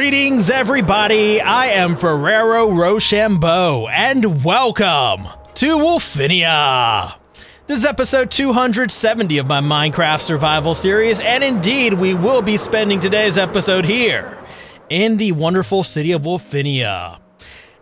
Greetings, everybody. I am Ferrero Rochambeau, and welcome to Wolfinia. This is episode 270 of my Minecraft survival series, and indeed, we will be spending today's episode here in the wonderful city of Wolfinia,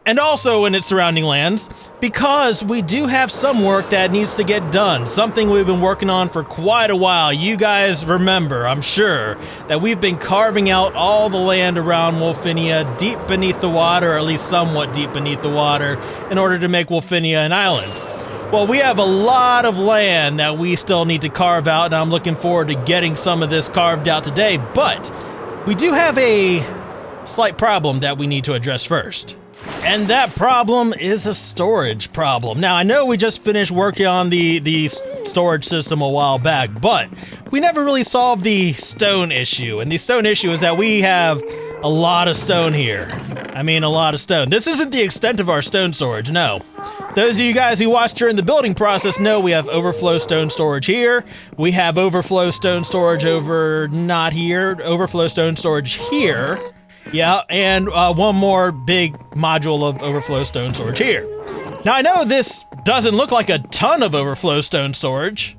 and also in its surrounding lands, because we do have some work that needs to get done, something we've been working on for quite a while. You guys remember, I'm sure, that we've been carving out all the land around Wolfinia deep beneath the water, or at least somewhat deep beneath the water, in order to make Wolfinia an island. Well, we have a lot of land that we still need to carve out, and I'm looking forward to getting some of this carved out today, but we do have a slight problem that we need to address first. And that problem is a storage problem. Now, I know we just finished working on the storage system a while back, but we never really solved the stone issue. And the stone issue is that we have a lot of stone here. I mean, a lot of stone. This isn't the extent of our stone storage, no. Those of you guys who watched during the building process know we have overflow stone storage here. We have overflow stone storage over not here. Overflow stone storage here. Yeah, and one more big module of overflow stone storage here. Now, I know this doesn't look like a ton of overflow stone storage,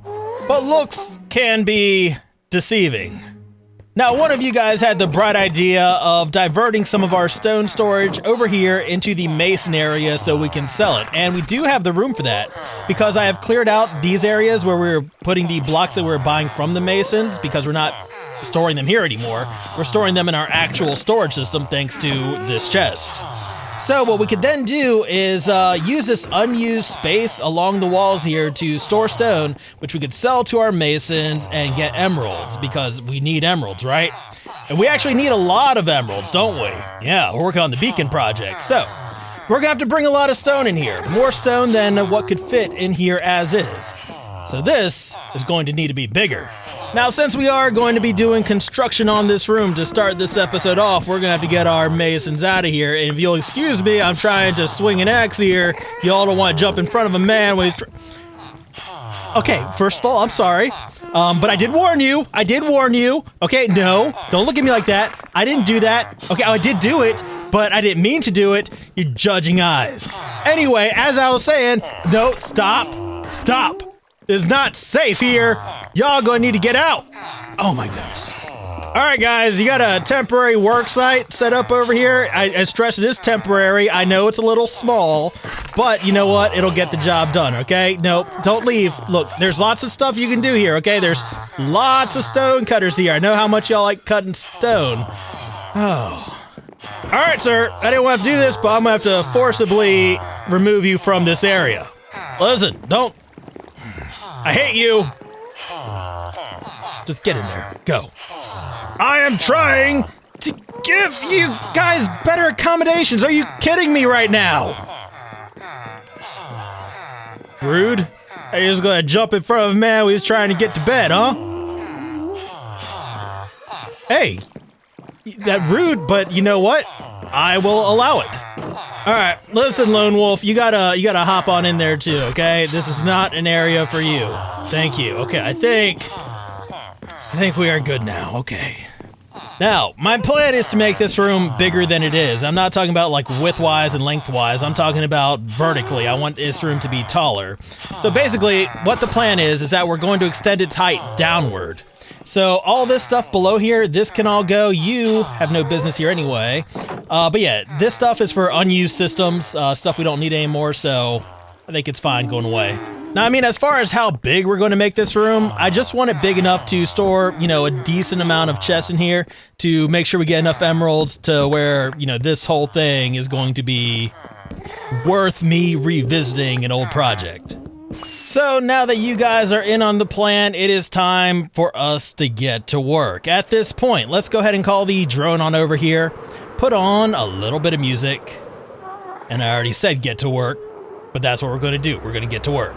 but looks can be deceiving. Now, one of you guys had the bright idea of diverting some of our stone storage over here into the mason area so we can sell it. And we do have the room for that, because I have cleared out these areas where we're putting the blocks that we're buying from the masons, because we're not storing them here anymore. We're storing them in our actual storage system thanks to this chest. So what we could then do is use this unused space along the walls here to store stone, which we could sell to our masons and get emeralds, because we need emeralds, right? And we actually need a lot of emeralds, don't we? Yeah, we're working on the beacon project. So we're gonna have to bring a lot of stone in here, more stone than what could fit in here as is. So this is going to need to be bigger. Now, since we are going to be doing construction on this room to start this episode off, we're gonna have to get our masons out of here. And if you'll excuse me, I'm trying to swing an axe here. Y'all don't want to jump in front of a man when he's Okay, first of all, I'm sorry. But I did warn you. Okay, no, don't look at me like that. I didn't do that. Okay, I did do it, but I didn't mean to do it. You're judging eyes. Anyway, as I was saying, no, stop. It's not safe here. Y'all gonna need to get out. Oh my goodness. All right, guys, you got a temporary work site set up over here. I stress it is temporary. I know it's a little small, but you know what? It'll get the job done, okay? Nope, don't leave. Look, there's lots of stuff you can do here, okay? There's lots of stone cutters here. I know how much y'all like cutting stone. Oh. All right, sir, I didn't want to do this, but I'm gonna have to forcibly remove you from this area. Listen, don't. I hate you. Just get in there. Go. I am trying to give you guys better accommodations. Are you kidding me right now? Rude. Are you just gonna jump in front of a man who's trying to get to bed, huh? Hey, that rude, but you know what? I will allow it. All right, listen, Lone Wolf, you gotta hop on in there too, okay? This is not an area for you. Thank you. Okay, I think we are good now. Okay. Now, my plan is to make this room bigger than it is. I'm not talking about like widthwise and lengthwise. I'm talking about vertically. I want this room to be taller. So basically, what the plan is that we're going to extend its height downward. So all this stuff below here, this can all go. You have no business here anyway. But yeah, this stuff is for unused systems, stuff we don't need anymore, so I think it's fine going away. Now, I mean, as far as how big we're going to make this room, I just want it big enough to store, you know, a decent amount of chests in here to make sure we get enough emeralds to where, you know, this whole thing is going to be worth me revisiting an old project. So now that you guys are in on the plan, it is time for us to get to work. At this point, let's go ahead and call the drone on over here, put on a little bit of music, and I already said get to work, but that's what we're going to do. We're going to get to work.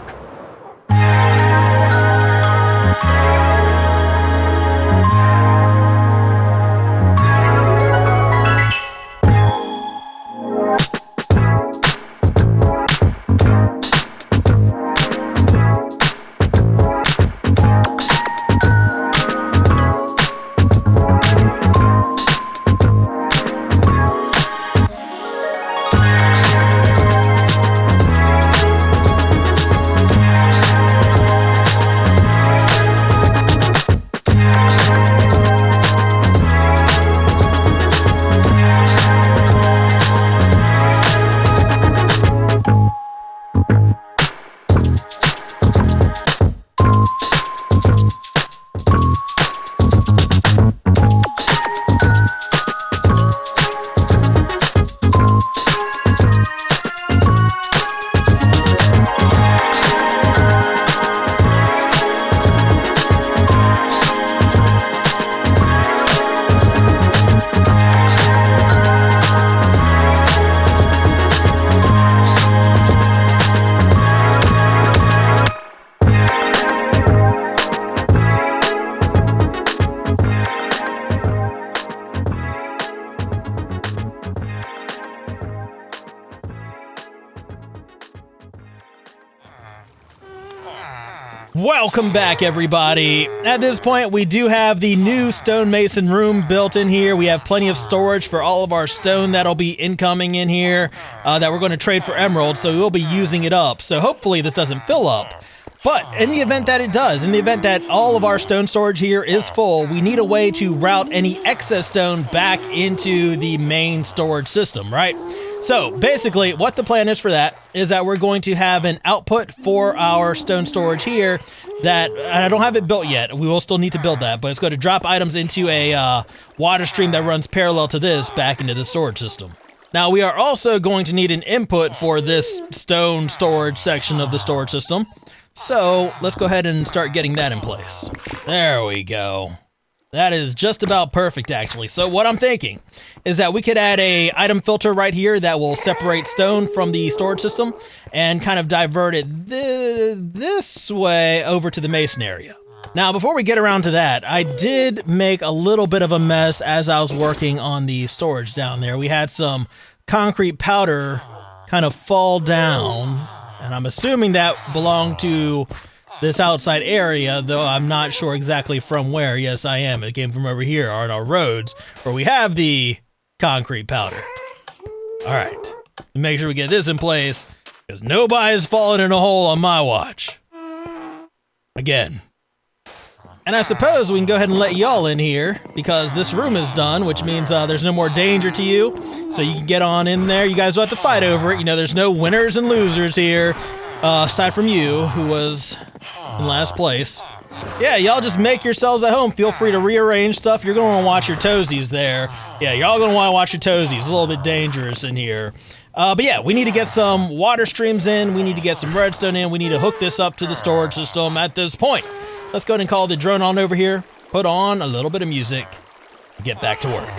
Welcome back, everybody. At this point, we do have the new stonemason room built in here. We have plenty of storage for all of our stone that'll be incoming in here that we're going to trade for emeralds, so we'll be using it up. So hopefully this doesn't fill up. But in the event that it does, in the event that all of our stone storage here is full, we need a way to route any excess stone back into the main storage system, right? So basically what the plan is for that is that we're going to have an output for our stone storage here that I don't have it built yet. We will still need to build that, but it's going to drop items into a water stream that runs parallel to this back into the storage system. Now we are also going to need an input for this stone storage section of the storage system. So let's go ahead and start getting that in place. There we go. That is just about perfect, actually. So what I'm thinking is that we could add a item filter right here that will separate stone from the storage system and kind of divert it this way over to the mason area. Now, before we get around to that, I did make a little bit of a mess as I was working on the storage down there. We had some concrete powder kind of fall down, and I'm assuming that belonged to this outside area, though I'm not sure exactly from where. Yes, I am. It came from over here on our roads where we have the concrete powder. All right, make sure we get this in place because nobody's fallen in a hole on my watch. Again. And I suppose we can go ahead and let y'all in here because this room is done, which means there's no more danger to you. So you can get on in there. You guys don't have to fight over it. You know, there's no winners and losers here, aside from you, who was in last place. Yeah, y'all just make yourselves at home. Feel free to rearrange stuff. You're going to want to watch your toesies there. Yeah, y'all going to want to watch your toesies. It's a little bit dangerous in here. But yeah, we need to get some water streams in. We need to get some redstone in. We need to hook this up to the storage system at this point. Let's go ahead and call the drone on over here, put on a little bit of music, and get back to work.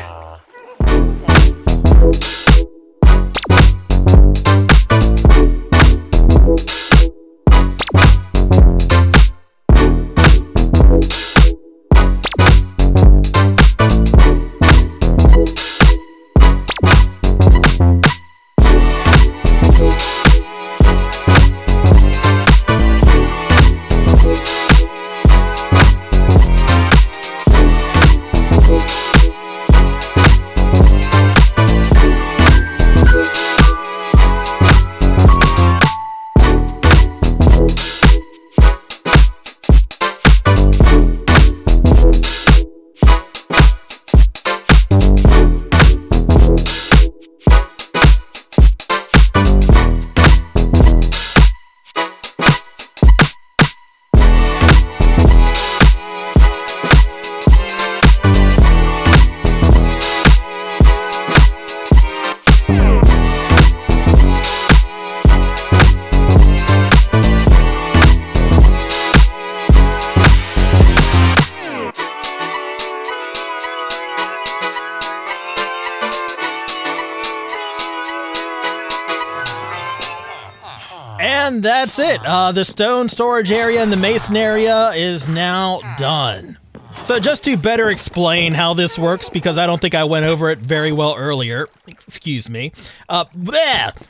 And that's it. The stone storage area and the mason area is now done. So just to better explain how this works, because I don't think I went over it very well earlier, excuse me.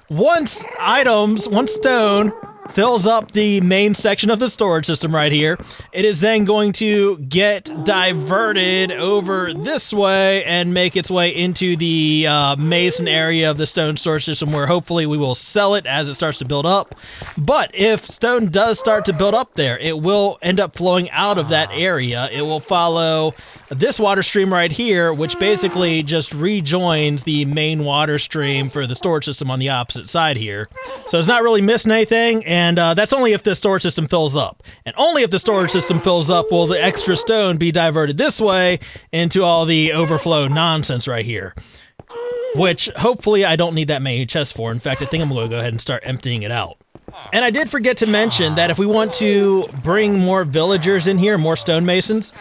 Once stone fills up the main section of the storage system right here, it is then going to get diverted over this way and make its way into the mason area of the stone storage system, where hopefully we will sell it as it starts to build up. But if stone does start to build up there, it will end up flowing out of that area. It will follow this water stream right here, which basically just rejoins the main water stream for the storage system on the opposite side here. So it's not really missing anything, and that's only if the storage system fills up. And only if the storage system fills up will the extra stone be diverted this way into all the overflow nonsense right here. Which, hopefully, I don't need that many chests for. In fact, I think I'm going to go ahead and start emptying it out. And I did forget to mention that if we want to bring more villagers in here, more stonemasons,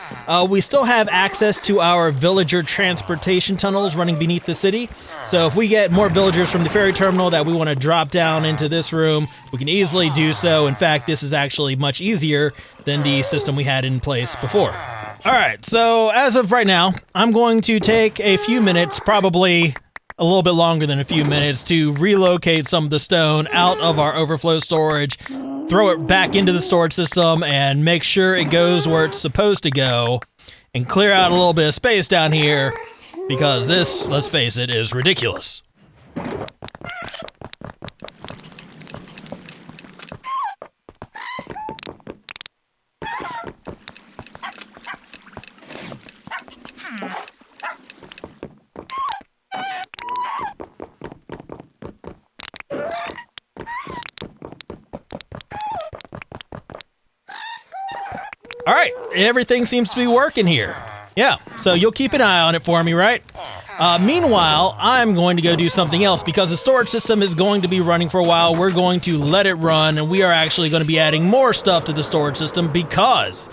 we still have access to our villager transportation tunnels running beneath the city. So if we get more villagers from the ferry terminal that we want to drop down into this room, we can easily do so. In fact, this is actually much easier than the system we had in place before. All right, so as of right now, I'm going to take a few minutes, probably a little bit longer than a few minutes, to relocate some of the stone out of our overflow storage throw it back into the storage system and make sure it goes where it's supposed to go and clear out a little bit of space down here because this, let's face it, is ridiculous. All right, everything seems to be working here. Yeah, so you'll keep an eye on it for me, right? Meanwhile, I'm going to go do something else because the storage system is going to be running for a while. We're going to let it run, and we are actually going to be adding more stuff to the storage system because,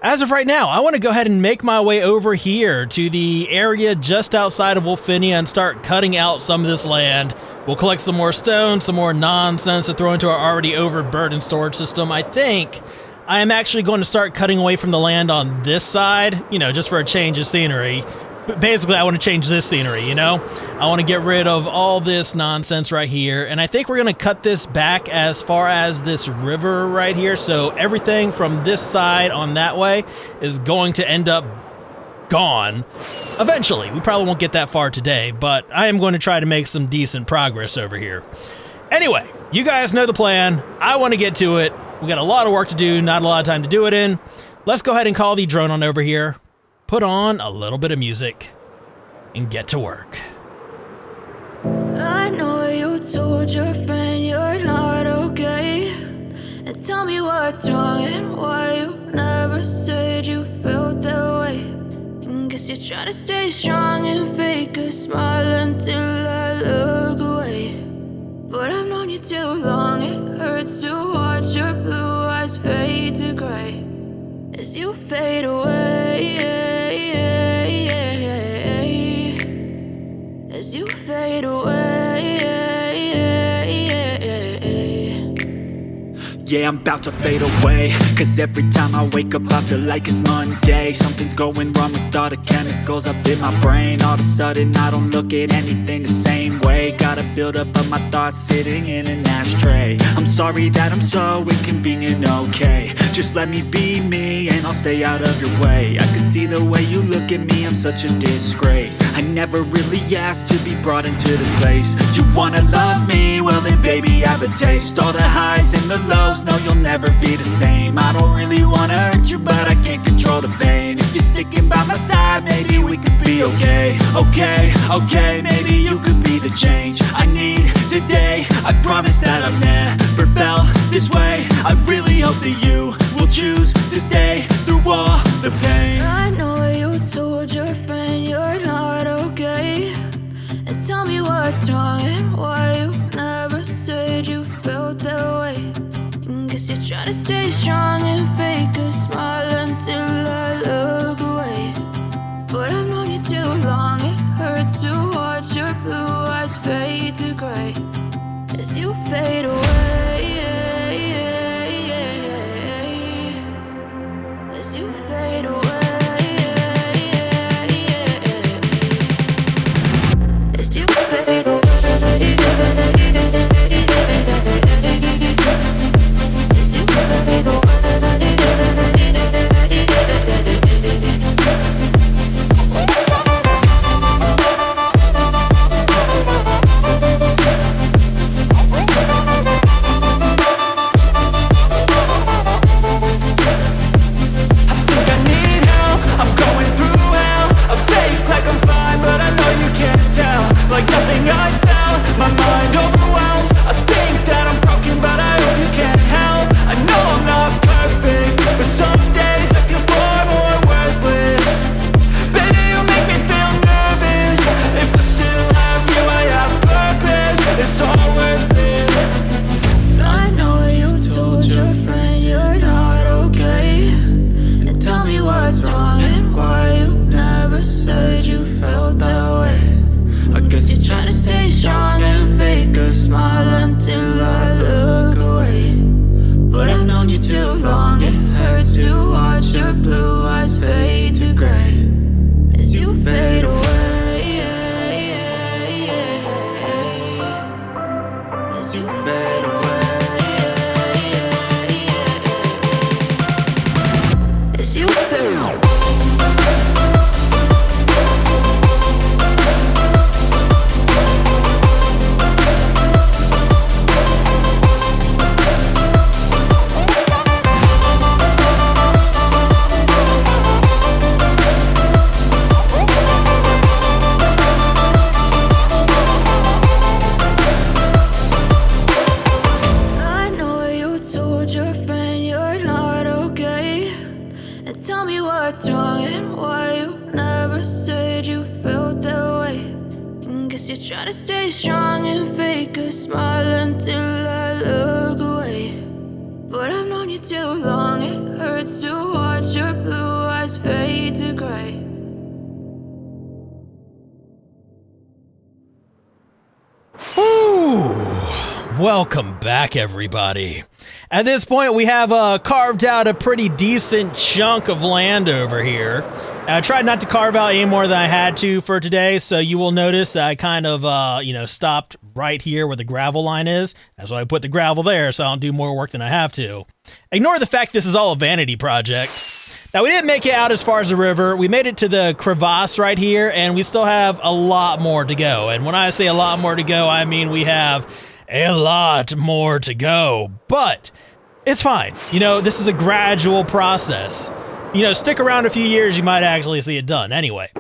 as of right now, I want to go ahead and make my way over here to the area just outside of Wolfinia and start cutting out some of this land. We'll collect some more stone, some more nonsense to throw into our already overburdened storage system. I think I am actually going to start cutting away from the land on this side, you know, just for a change of scenery. But basically, I want to change this scenery, you know? I want to get rid of all this nonsense right here, and I think we're going to cut this back as far as this river right here, so everything from this side on that way is going to end up gone eventually. We probably won't get that far today, but I am going to try to make some decent progress over here. Anyway, you guys know the plan. I want to get to it. We got a lot of work to do, not a lot of time to do it in. Let's go ahead and call the drone on over here, put on a little bit of music, and get to work. I know you told your friend you're not okay, and tell me what's wrong and why you never said you felt that way. And guess you're trying to stay strong and fake a smile until I look away. But I've known you too long, it hurts to watch your blue eyes fade to gray as you fade away, as you fade away. Yeah, I'm about to fade away, cause every time I wake up I feel like it's Monday. Something's going wrong with all the chemicals up in my brain. All of a sudden I don't look at anything the same way. Gotta build up of my thoughts sitting in an ashtray. I'm sorry that I'm so inconvenient, okay. Just let me be me and I'll stay out of your way. I can see the way you look at me, I'm such a disgrace. I never really asked to be brought into this place. You wanna love me? Well then baby I have a taste. All the highs and the lows, no you'll never be the same. I don't really wanna hurt you but I can't control the pain. If you're sticking by my side maybe we could be okay. Okay, maybe you could be the change I need today. I promise that I've never felt this way. I really hope that you will choose to stay through all the pain. I know you told your friend you're not okay, and tell me what's wrong and why you never said you felt that way. And guess you're trying to stay strong and fake a smile until I look away. But I've known you too long, it hurts to watch your blue eyes fade to gray as you fade away, as you fade away, as you fade away. told your friend you're not okay. And tell me what's wrong and why you never said you felt that way. And guess you're trying to stay strong and fake a smile until I look away. But I've known you too long, it hurts to watch your blue eyes fade to gray. Whew. Welcome back, everybody. At this point, we have carved out a pretty decent chunk of land over here. I tried not to carve out any more than I had to for today, so you will notice that I kind of, stopped right here where the gravel line is. That's why I put the gravel there, so I don't do more work than I have to. Ignore the fact this is all a vanity project. Now, we didn't make it out as far as the river. We made it to the crevasse right here, and we still have a lot more to go. And when I say a lot more to go, I mean we have a lot more to go. But it's fine. This is a gradual process. Stick around a few years, you might actually see it done. Anyway,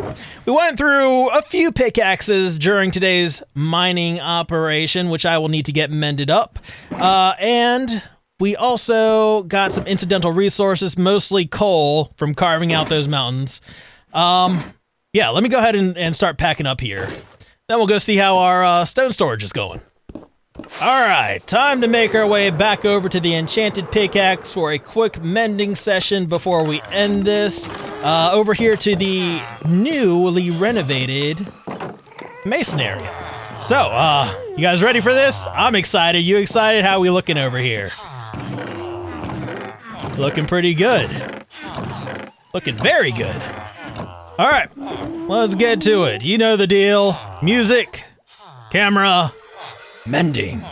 we went through a few pickaxes during today's mining operation, which I will need to get mended up. And we also got some incidental resources, mostly coal, from carving out those mountains. Let me go ahead and start packing up here. Then we'll go see how our stone storage is going. All right, time to make our way back over to the enchanted pickaxe for a quick mending session before we end this. Over here to the newly renovated mason area. So, you guys ready for this? I'm excited. You excited? How are we looking over here? Looking pretty good. Looking very good. All right, let's get to it. You know the deal. Music, camera, mending.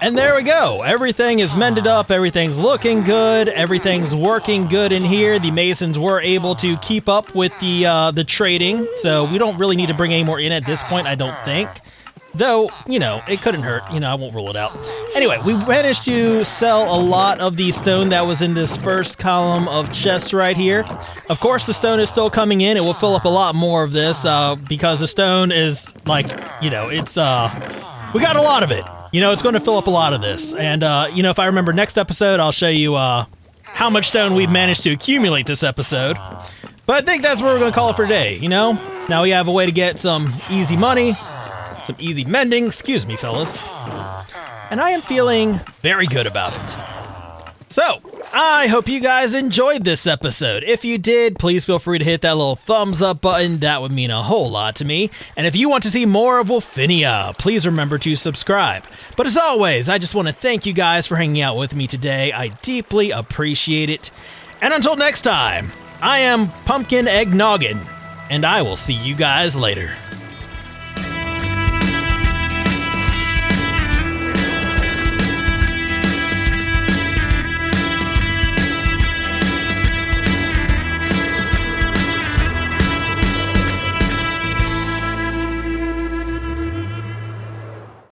And there we go. Everything is mended up. Everything's looking good. Everything's working good in here. The masons were able to keep up with the trading, so we don't really need to bring any more in at this point, I don't think. Though, it couldn't hurt. I won't rule it out. Anyway, we managed to sell a lot of the stone that was in this first column of chests right here. Of course, the stone is still coming in. It will fill up a lot more of this because the stone is like, it's, we got a lot of it. It's going to fill up a lot of this. And, if I remember next episode, I'll show you how much stone we've managed to accumulate this episode. But I think that's what we're going to call it for today, Now we have a way to get some easy money, some easy mending. Excuse me, fellas. And I am feeling very good about it. So, I hope you guys enjoyed this episode. If you did, please feel free to hit that little thumbs up button. That would mean a whole lot to me. And if you want to see more of Wolfinia, please remember to subscribe. But as always, I just want to thank you guys for hanging out with me today. I deeply appreciate it. And until next time, I am Pumpkin Egg Noggin, and I will see you guys later.